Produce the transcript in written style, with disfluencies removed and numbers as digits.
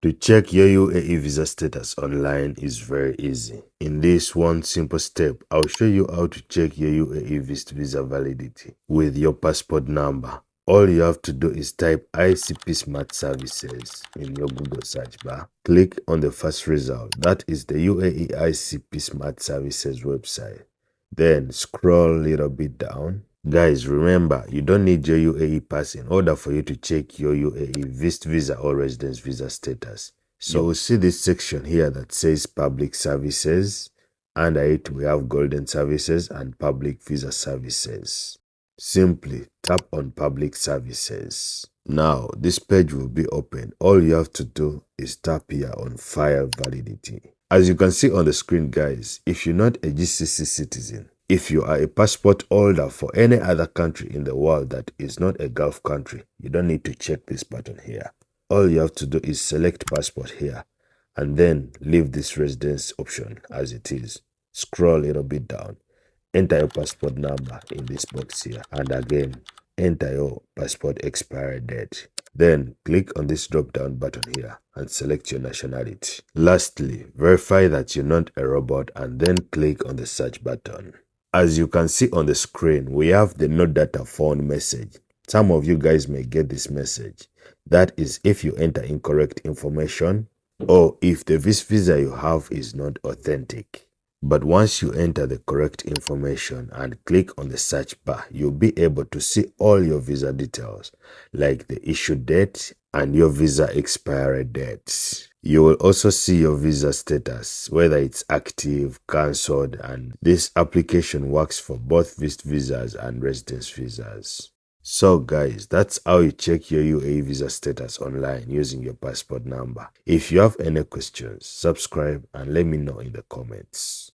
To check your UAE visa status online is very easy. In this one simple step, I'll show you how to check your UAE visa validity with your passport number. All you have to do is type ICP Smart Services in your Google search bar. Click on the first result, that is the UAE ICP Smart Services website. Then scroll a little bit down. Guys, remember, you don't need your UAE pass in order for you to check your UAE visa or residence visa status. So we'll see this section here that says public services. Under it, we have golden services and public visa services. Simply tap on public services. Now, this page will be open. All you have to do is tap here on file validity. As you can see on the screen, guys, if you're not a GCC citizen, if you are a passport holder for any other country in the world that is not a Gulf country, you don't need to check this button here. All you have to do is select passport here and then leave this residence option as it is. Scroll a little bit down. Enter your passport number in this box here and again enter your passport expiry date. Then click on this drop down button here and select your nationality. Lastly, verify that you're not a robot and then click on the search button. As you can see on the screen, we have the no data found message. Some of you guys may get this message. That is if you enter incorrect information or if the visa you have is not authentic. But once you enter the correct information and click on the search bar, you'll be able to see all your visa details, like the issue date and your visa expiry date. You will also see your visa status, whether it's active, cancelled, and this application works for both visas and residence visas. So guys, that's how you check your UAE visa status online using your passport number. If you have any questions, subscribe and let me know in the comments.